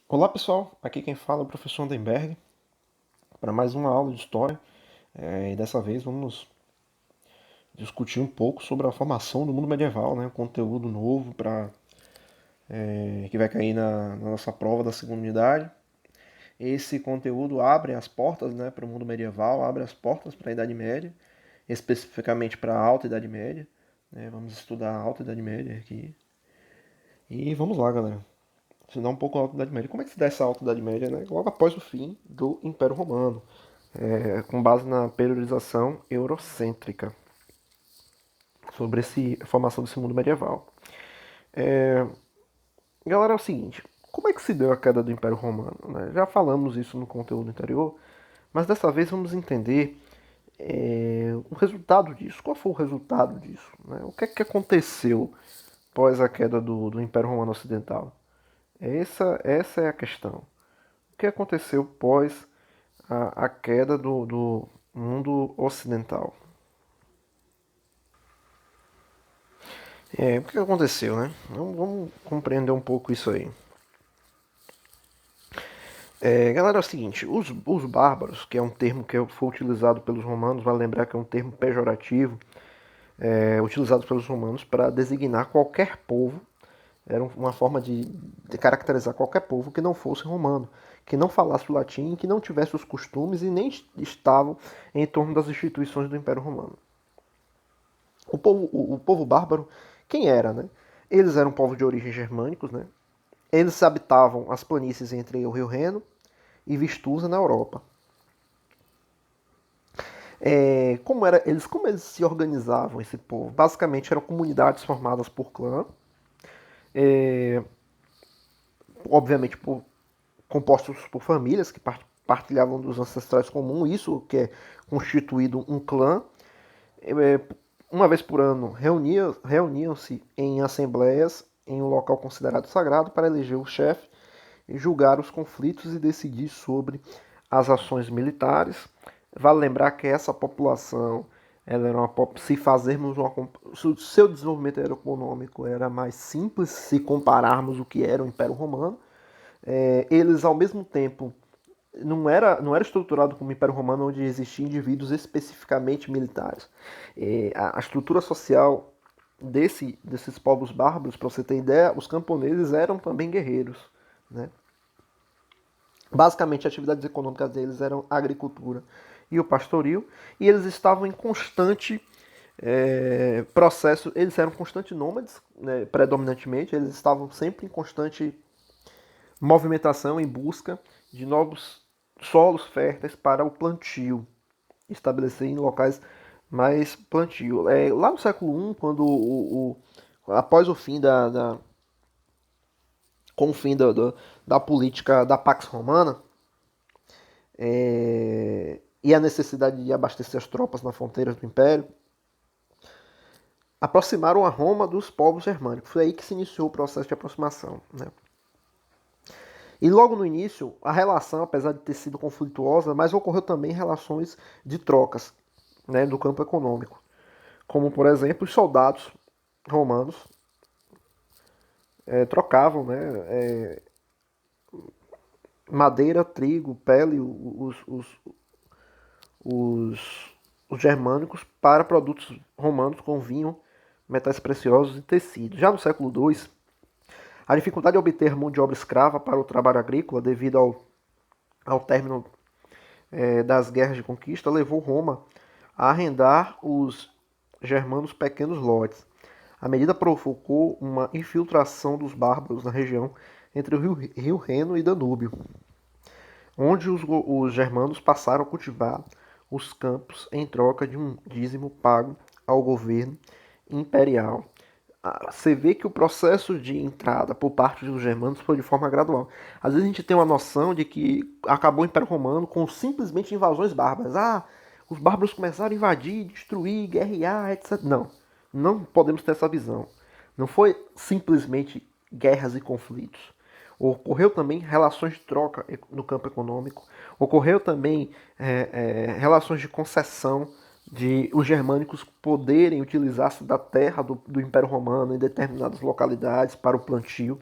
Olá pessoal, aqui quem fala é o professor Andenberg para mais uma aula de história e dessa vez vamos discutir um pouco sobre a formação do mundo medieval, né? Um conteúdo novo que vai cair na nossa prova da segunda unidade. Esse conteúdo abre as portas, né, para o mundo medieval, abre as portas para a Idade Média, especificamente para a Alta Idade Média, né? Vamos estudar a Alta Idade Média aqui e vamos lá, galera. Estudar um pouco a Alta Idade Média. Como é que se dá essa Alta Idade Média, né? Logo após o fim do Império Romano. Com base na periodização eurocêntrica sobre a formação desse mundo medieval. Galera, é o seguinte, como é que se deu a queda do Império Romano? Né? Já falamos isso no conteúdo anterior, mas dessa vez vamos entender o resultado disso. Qual foi o resultado disso? Né? O que é que aconteceu após a queda do Império Romano Ocidental? Essa é a questão. O que aconteceu após a queda do mundo ocidental? O que aconteceu, né? Vamos compreender um pouco isso aí. Galera, é o seguinte, os bárbaros, que é um termo que foi utilizado pelos romanos, vale lembrar que é um termo pejorativo, utilizado pelos romanos para designar qualquer povo, era uma forma de caracterizar qualquer povo que não fosse romano, que não falasse o latim, que não tivesse os costumes e nem estavam em torno das instituições do Império Romano. O povo bárbaro, quem era, né? Eles eram povos de origem germânicos, né? Eles habitavam as planícies entre o Rio Reno e Vistusa na Europa. Como eles se organizavam, esse povo? Basicamente eram comunidades formadas por clã, é, obviamente compostos por famílias que partilhavam dos ancestrais comuns, isso que é constituído um clã. É, uma vez por ano reuniam-se em assembleias em um local considerado sagrado para eleger o chefe, julgar os conflitos e decidir sobre as ações militares. Vale lembrar que essa população, ela era se fazermos o seu desenvolvimento econômico era mais simples se compararmos o que era o Império Romano. Eles ao mesmo tempo não era estruturado como o Império Romano, onde existiam indivíduos especificamente militares. A estrutura social desses povos bárbaros, para você ter ideia, os camponeses eram também guerreiros. Né? Basicamente, as atividades econômicas deles eram a agricultura e o pastoril, e eles estavam em constante processo, eles eram constantes nômades, né, predominantemente, eles estavam sempre em constante movimentação em busca de novos solos férteis para o plantio, estabelecer em locais mais plantio. Lá no século I, quando após o fim com o fim da política da Pax Romana, e a necessidade de abastecer as tropas nas fronteiras do Império, aproximaram a Roma dos povos germânicos. Foi aí que se iniciou o processo de aproximação. Né? E logo no início, a relação, apesar de ter sido conflituosa, mas ocorreu também relações de trocas, né, do campo econômico. Como, por exemplo, os soldados romanos trocavam, né, madeira, trigo, pele, os, os germânicos para produtos romanos com vinho, metais preciosos e tecidos. Já no século II, a dificuldade de obter mão de obra escrava para o trabalho agrícola devido ao término das guerras de conquista levou Roma a arrendar os germanos pequenos lotes. A medida provocou uma infiltração dos bárbaros na região entre o rio Reno e Danúbio, onde os germanos passaram a cultivar os campos em troca de um dízimo pago ao governo imperial. Você vê que o processo de entrada por parte dos germanos foi de forma gradual. Às vezes a gente tem uma noção de que acabou o Império Romano com simplesmente invasões bárbaras. Os bárbaros começaram a invadir, destruir, guerrear, etc. Não, não podemos ter essa visão. Não foi simplesmente guerras e conflitos. Ocorreu também relações de troca no campo econômico. Ocorreu também relações de concessão de os germânicos poderem utilizar-se da terra do Império Romano em determinadas localidades para o plantio.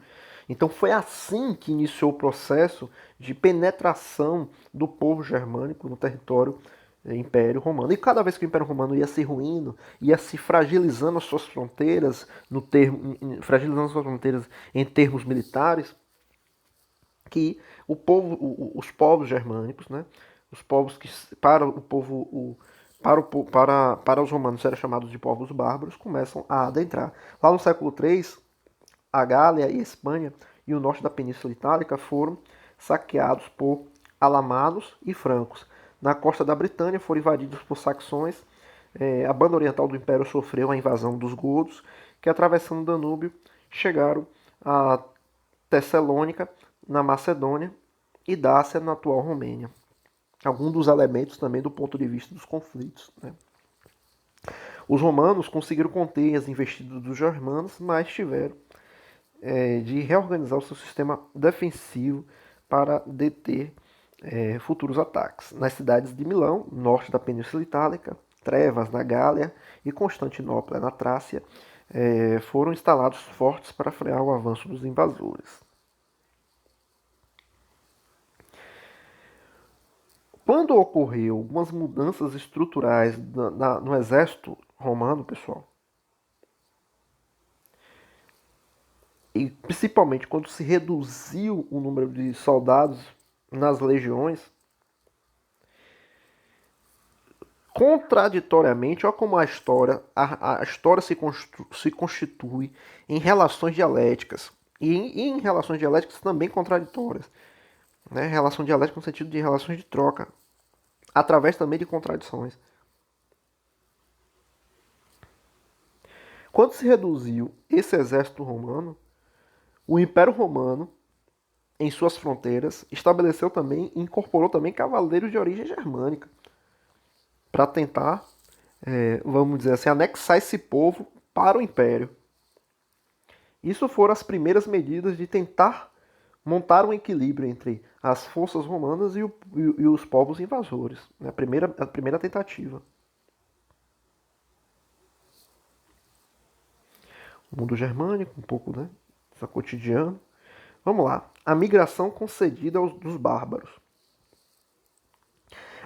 Então foi assim que iniciou o processo de penetração do povo germânico no território Império Romano. E cada vez que o Império Romano ia se ruindo, ia se fragilizando as suas fronteiras, fragilizando as suas fronteiras em termos militares, que os povos germânicos, né, os povos que para o povo para os romanos eram chamados de povos bárbaros, começam a adentrar. Lá no século III, a Gália e a Espanha e o norte da Península Itálica foram saqueados por alamanos e francos. Na costa da Britânia foram invadidos por saxões. A banda oriental do Império sofreu a invasão dos godos, que atravessando o Danúbio chegaram a Tessalônica, na Macedônia, e Dácia, na atual Romênia. Alguns dos elementos também do ponto de vista dos conflitos. Né? Os romanos conseguiram conter as investidas dos germanos, mas tiveram de reorganizar o seu sistema defensivo para deter futuros ataques. Nas cidades de Milão, norte da Península Itálica, Trevas, na Gália, e Constantinopla, na Trácia, foram instalados fortes para frear o avanço dos invasores. Quando ocorreu algumas mudanças estruturais no exército romano, pessoal, e principalmente quando se reduziu o número de soldados nas legiões, contraditoriamente, olha como a história se constitui em relações dialéticas. E em relações dialéticas também contraditórias. Né? Relação dialética no sentido de relações de troca, através também de contradições. Quando se reduziu esse exército romano, o Império Romano, em suas fronteiras, estabeleceu também e incorporou também cavaleiros de origem germânica para tentar, vamos dizer assim, anexar esse povo para o Império. Isso foram as primeiras medidas de tentar montar um equilíbrio entre as forças romanas e os povos invasores. Né? A primeira tentativa. O mundo germânico, um pouco, né? Essa cotidiano. Vamos lá. A migração concedida dos bárbaros.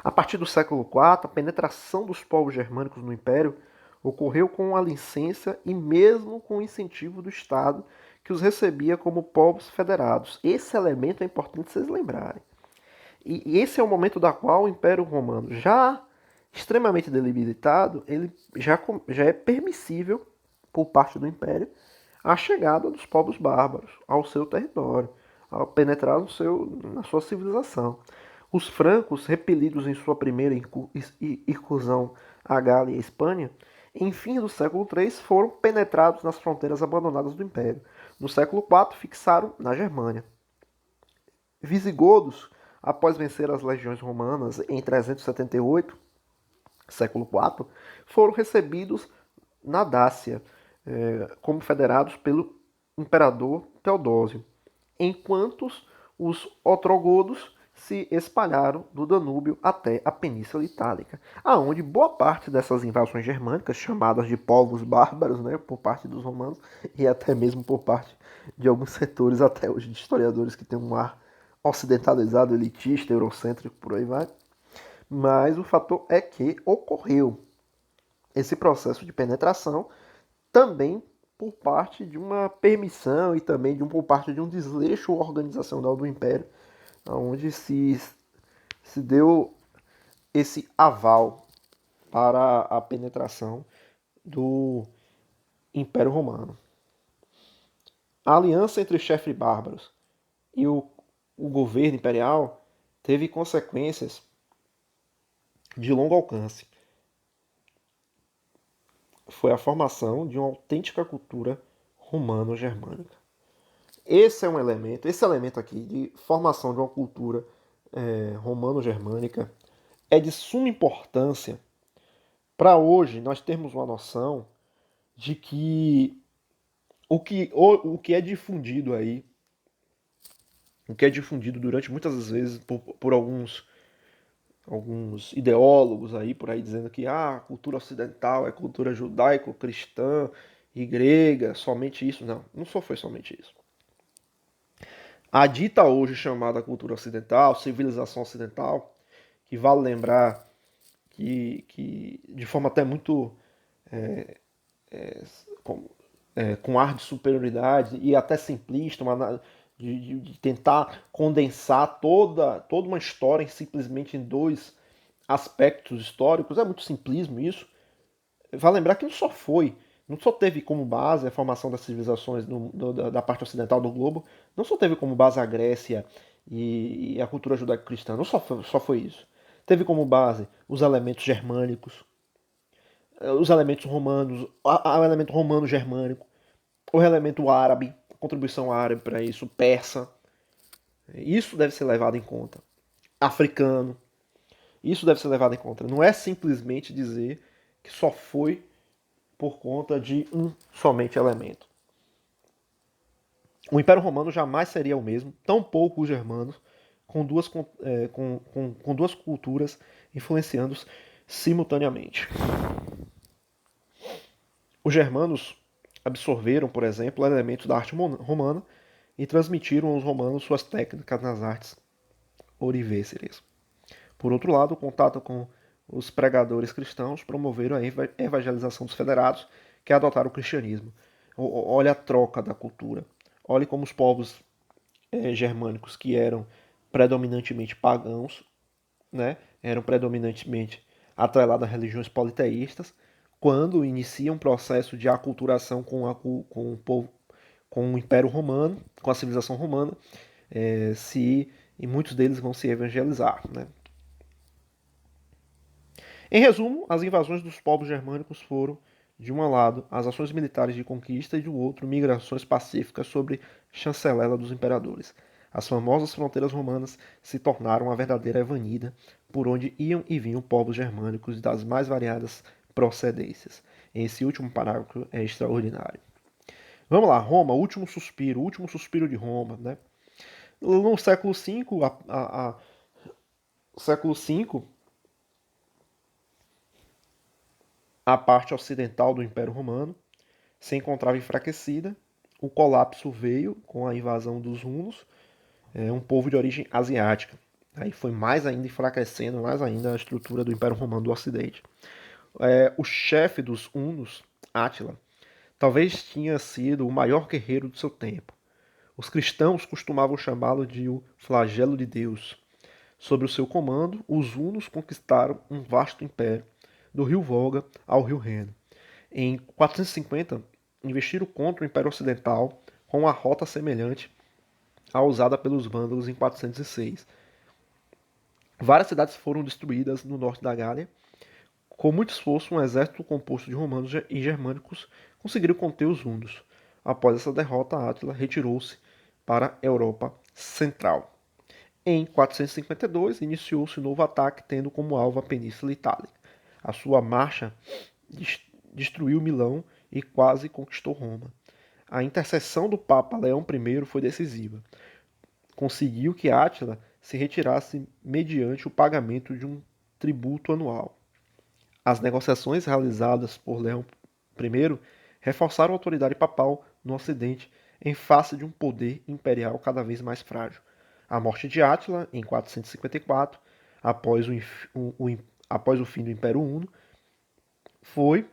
A partir do século IV, a penetração dos povos germânicos no Império ocorreu com a licença e mesmo com o incentivo do Estado, que os recebia como povos federados. Esse elemento é importante vocês lembrarem. E esse é o momento da qual o Império Romano, já extremamente debilitado, ele já é permissível, por parte do Império, a chegada dos povos bárbaros ao seu território, a penetrar na sua civilização. Os francos, repelidos em sua primeira incursão à Gália e à Espanha, em fim do século III, foram penetrados nas fronteiras abandonadas do Império. No século IV, fixaram na Germânia. Visigodos, após vencer as legiões romanas em 378, século IV, foram recebidos na Dácia, como federados pelo imperador Teodósio, enquanto os ostrogodos se espalharam do Danúbio até a Península Itálica, aonde boa parte dessas invasões germânicas, chamadas de povos bárbaros, né, por parte dos romanos, e até mesmo por parte de alguns setores até hoje de historiadores que têm um ar ocidentalizado, elitista, eurocêntrico, por aí vai. Mas o fator é que ocorreu esse processo de penetração também por parte de uma permissão e também por parte de um desleixo organizacional do Império, onde se deu esse aval para a penetração do Império Romano. A aliança entre os chefes bárbaros e o governo imperial teve consequências de longo alcance. Foi a formação de uma autêntica cultura romano-germânica. Esse elemento aqui de formação de uma cultura romano-germânica é de suma importância para hoje nós termos uma noção de que o que é difundido aí, o que é difundido durante muitas vezes por alguns ideólogos aí por aí dizendo que a cultura ocidental é cultura judaico-cristã e grega, somente isso. Não, não só foi somente isso. A dita hoje chamada cultura ocidental, civilização ocidental, que vale lembrar que de forma até muito com, com ar de superioridade e até simplista, de tentar condensar toda uma história simplesmente em dois aspectos históricos, é muito simplismo isso. Vale lembrar que não só teve como base a formação das civilizações da parte ocidental do globo, não só teve como base a Grécia e a cultura judaico-cristã, não só foi isso. Teve como base os elementos germânicos, os elementos romanos, o elemento romano-germânico, o elemento árabe, a contribuição árabe para isso, persa. Isso deve ser levado em conta. Africano, isso deve ser levado em conta. Não é simplesmente dizer que só foi por conta de um somente elemento. O Império Romano jamais seria o mesmo, tampouco os germanos, com duas culturas influenciando simultaneamente. Os germanos absorveram, por exemplo, elementos da arte romana e transmitiram aos romanos suas técnicas nas artes orivesares. Por outro lado, o contato com os pregadores cristãos promoveram a evangelização dos federados que adotaram o cristianismo. Olha a troca da cultura. Olhe como os povos germânicos que eram predominantemente pagãos, né, eram predominantemente atrelados a religiões politeístas, quando iniciam um processo de aculturação com o povo, com o Império Romano, com a civilização romana, e muitos deles vão se evangelizar. Né? Em resumo, as invasões dos povos germânicos foram, de um lado, as ações militares de conquista e, do outro, migrações pacíficas sobre chancelela dos imperadores. As famosas fronteiras romanas se tornaram a verdadeira avenida por onde iam e vinham povos germânicos das mais variadas procedências. Esse último parágrafo é extraordinário. Vamos lá, Roma, o último suspiro de Roma. Né? No século V, século V, a parte ocidental do Império Romano se encontrava enfraquecida. O colapso veio com a invasão dos hunos, um povo de origem asiática. Aí foi mais ainda enfraquecendo, mais ainda a estrutura do Império Romano do Ocidente. O chefe dos hunos, Átila, talvez tinha sido o maior guerreiro do seu tempo. Os cristãos costumavam chamá-lo de o flagelo de Deus. Sob o seu comando, os hunos conquistaram um vasto império, do rio Volga ao rio Reno. Em 450, investiram contra o Império Ocidental com uma rota semelhante à usada pelos vândalos em 406. Várias cidades foram destruídas no norte da Gália. Com muito esforço, um exército composto de romanos e germânicos conseguiu conter os hunos. Após essa derrota, Átila retirou-se para a Europa Central. Em 452, iniciou-se um novo ataque, tendo como alvo a Península Itálica. A sua marcha destruiu Milão e quase conquistou Roma. A intercessão do Papa Leão I foi decisiva. Conseguiu que Átila se retirasse mediante o pagamento de um tributo anual. As negociações realizadas por Leão I reforçaram a autoridade papal no Ocidente em face de um poder imperial cada vez mais frágil. A morte de Átila, em 454, após o fim do Império Huno, foi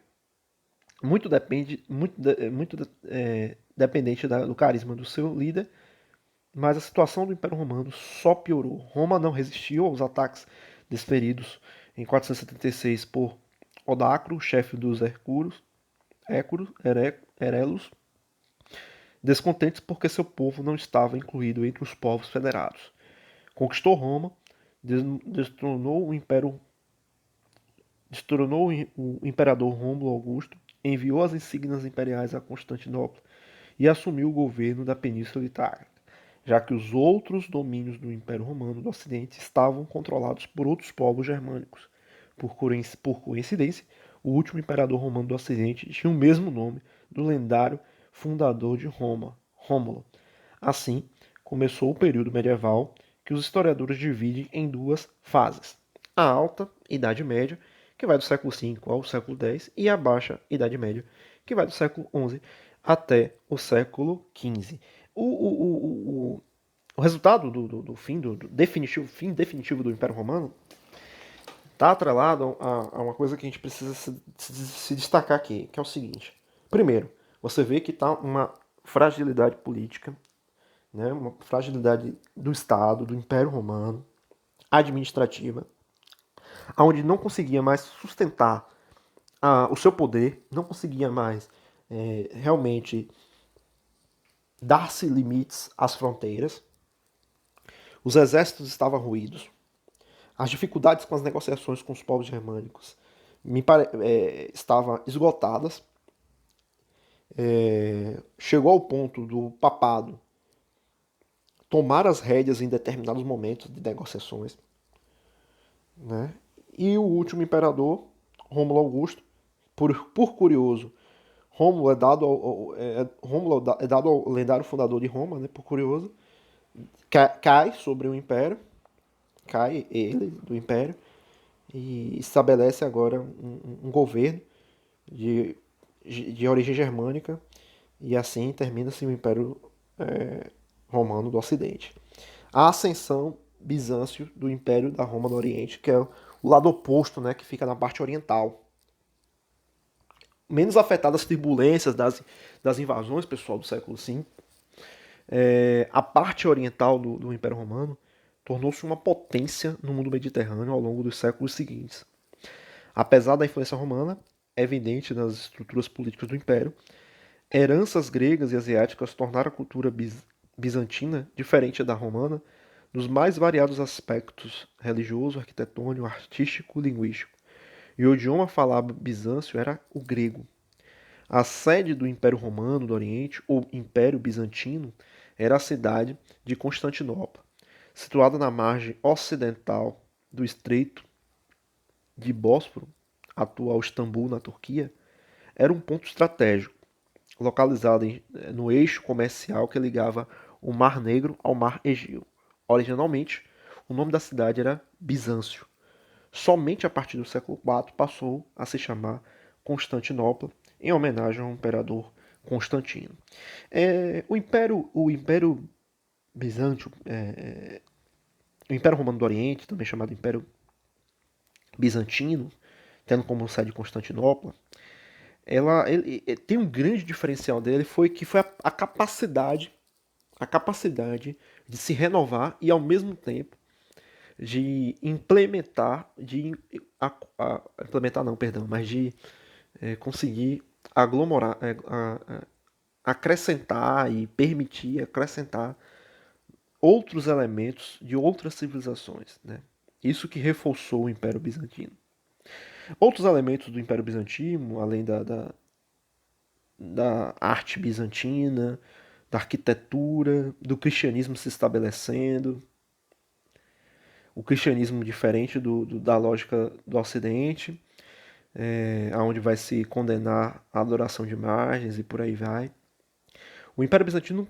dependente do carisma do seu líder, mas a situação do Império Romano só piorou. Roma não resistiu aos ataques desferidos em 476 por Odacro, chefe dos Herelos, descontentes porque seu povo não estava incluído entre os povos federados. Conquistou Roma, destronou o imperador Rômulo Augusto, enviou as insígnias imperiais a Constantinopla e assumiu o governo da Península Itálica, já que os outros domínios do Império Romano do Ocidente estavam controlados por outros povos germânicos. Por coincidência, o último imperador romano do Ocidente tinha o mesmo nome do lendário fundador de Roma, Rômulo. Assim, começou o período medieval, que os historiadores dividem em duas fases: a Alta Idade Média, que vai do século V ao século X, e a Baixa Idade Média, que vai do século XI até o século XV. O resultado do fim, fim definitivo do Império Romano está atrelado a uma coisa que a gente precisa se destacar aqui, que é o seguinte. Primeiro, você vê que está uma fragilidade política, né, uma fragilidade do Estado, do Império Romano, administrativa, onde não conseguia mais sustentar o seu poder, não conseguia mais realmente dar-se limites às fronteiras, os exércitos estavam ruídos, as dificuldades com as negociações com os povos germânicos estavam esgotadas, chegou ao ponto do papado tomar as rédeas em determinados momentos de negociações, né? E o último imperador, Rômulo Augusto, por curioso, Rômulo é dado ao lendário fundador de Roma, né? Por curioso, cai sobre o império, cai ele do império e estabelece agora um governo de, de origem germânica e assim termina-se o Império Romano do Ocidente. A ascensão Bizâncio do Império da Roma do Oriente, que é o lado oposto, né, que fica na parte oriental. Menos afetada as turbulências das invasões, pessoal, do século V, a parte oriental do Império Romano tornou-se uma potência no mundo mediterrâneo ao longo dos séculos seguintes. Apesar da influência romana, é evidente nas estruturas políticas do Império, heranças gregas e asiáticas tornaram a cultura bizantina diferente da romana nos mais variados aspectos religioso, arquitetônico, artístico, linguístico. E o idioma falado bizâncio era o grego. A sede do Império Romano do Oriente, ou Império Bizantino, era a cidade de Constantinopla, situada na margem ocidental do Estreito de Bósforo, atual Istambul, na Turquia, era um ponto estratégico, localizado no eixo comercial que ligava o Mar Negro ao Mar Egeu. Originalmente, o nome da cidade era Bizâncio. Somente a partir do século IV passou a se chamar Constantinopla, em homenagem ao imperador Constantino. O Império Bizâncio, o Império Romano do Oriente, também chamado Império Bizantino, tendo como sede Constantinopla, ele tem um grande diferencial dele foi a capacidade de se renovar e ao mesmo tempo de implementar, implementar não, perdão, mas de conseguir aglomerar, acrescentar e permitir acrescentar outros elementos de outras civilizações, né? Isso que reforçou o Império Bizantino. Outros elementos do Império Bizantino, além da arte bizantina, da arquitetura, do cristianismo se estabelecendo, o cristianismo diferente da lógica do Ocidente, onde vai se condenar a adoração de imagens e por aí vai. O Império Bizantino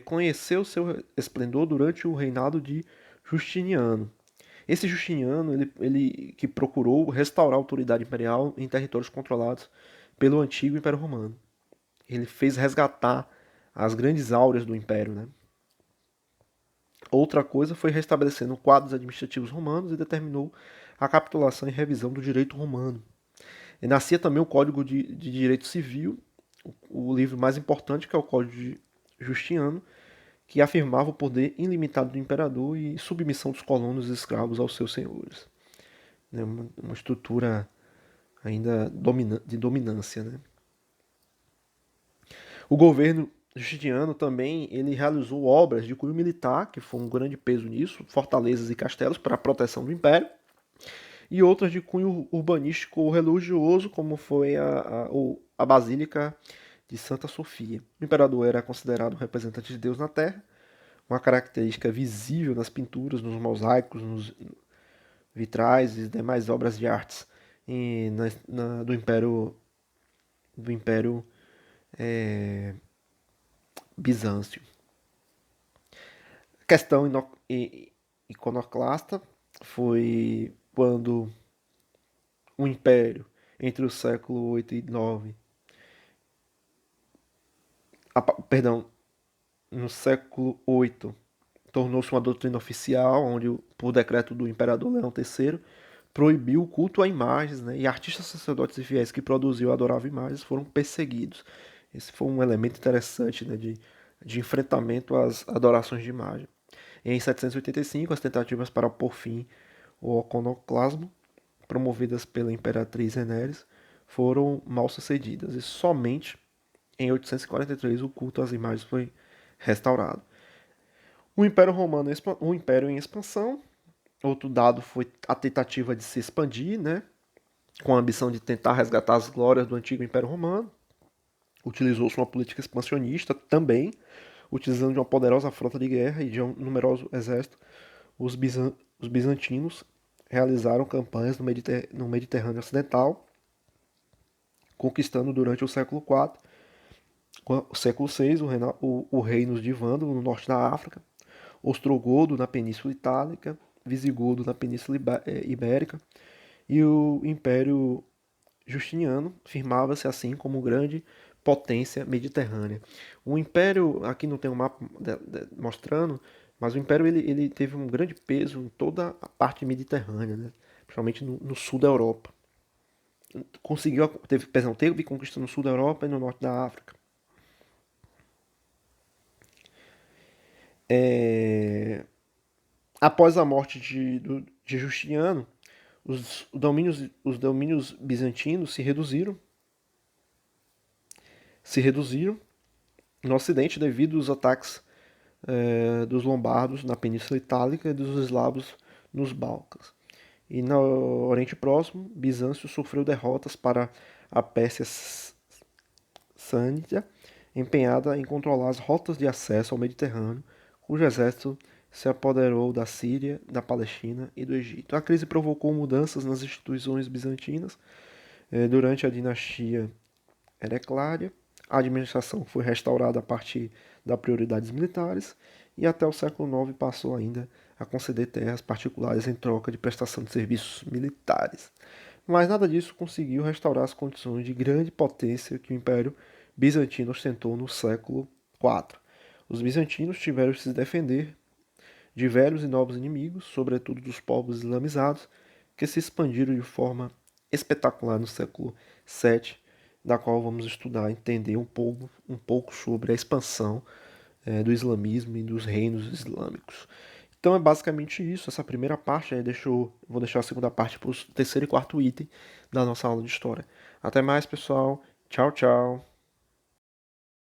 conheceu seu esplendor durante o reinado de Justiniano. Esse Justiniano, ele que procurou restaurar a autoridade imperial em territórios controlados pelo antigo Império Romano. Ele fez resgatar as grandes áureas do Império, né? Outra coisa foi restabelecendo quadros administrativos romanos e determinou a capitulação e revisão do direito romano. E nascia também o Código de Direito Civil, o livro mais importante, que é o Código de Justiniano, que afirmava o poder ilimitado do imperador e submissão dos colonos e escravos aos seus senhores. Uma estrutura ainda de dominância. Né? O governo Justiniano também ele realizou obras de cunho militar, que foi um grande peso nisso, fortalezas e castelos para a proteção do império, e outras de cunho urbanístico ou religioso, como foi a Basílica de Santa Sofia. O imperador era considerado um representante de Deus na Terra, uma característica visível nas pinturas, nos mosaicos, nos vitrais e demais obras de artes do Império Bizâncio. A questão iconoclasta foi quando o Império, entre o século 8 e 9, perdão, no século 8 tornou-se uma doutrina oficial, onde, por decreto do imperador Leão III, proibiu o culto a imagens, né? E artistas, sacerdotes e fiéis que produziam e adoravam imagens foram perseguidos. Esse foi um elemento interessante, né, de enfrentamento às adorações de imagem. Em 785, as tentativas para pôr fim ao iconoclasmo, promovidas pela imperatriz Renéris, foram mal sucedidas e somente em 843 o culto às imagens foi restaurado. O Império Romano, o Império em expansão. Outro dado foi a tentativa de se expandir, né, com a ambição de tentar resgatar as glórias do antigo Império Romano. Utilizou-se uma política expansionista também, utilizando de uma poderosa frota de guerra e de um numeroso exército. Os bizantinos realizaram campanhas no Mediterrâneo Ocidental, conquistando durante o século IV, o século VI, o reino de Vândalo no norte da África, Ostrogodo na Península Itálica, Visigodo na Península Ibérica, e o Império Justiniano firmava-se assim como grande potência mediterrânea. O Império, aqui não tem um mapa mostrando, mas o Império ele teve um grande peso em toda a parte mediterrânea, né? Principalmente no sul da Europa. Teve conquista no sul da Europa e no norte da África. Após a morte de Justiniano, os domínios bizantinos se reduziram no Ocidente devido aos ataques dos lombardos na Península Itálica e dos eslavos nos Balcãs. E no Oriente Próximo, Bizâncio sofreu derrotas para a Pérsia Sândia, empenhada em controlar as rotas de acesso ao Mediterrâneo, cujo exército se apoderou da Síria, da Palestina e do Egito. A crise provocou mudanças nas instituições bizantinas durante a dinastia Heracléia. A administração foi restaurada a partir das prioridades militares e até o século IX passou ainda a conceder terras particulares em troca de prestação de serviços militares. Mas nada disso conseguiu restaurar as condições de grande potência que o Império Bizantino ostentou no século IV. Os bizantinos tiveram que se defender de velhos e novos inimigos, sobretudo dos povos islamizados, que se expandiram de forma espetacular no século VII, da qual vamos estudar, entender um pouco sobre a expansão do islamismo e dos reinos islâmicos. Então é basicamente isso, essa primeira parte. Vou deixar a segunda parte para o terceiro e quarto item da nossa aula de história. Até mais, pessoal. Tchau, tchau.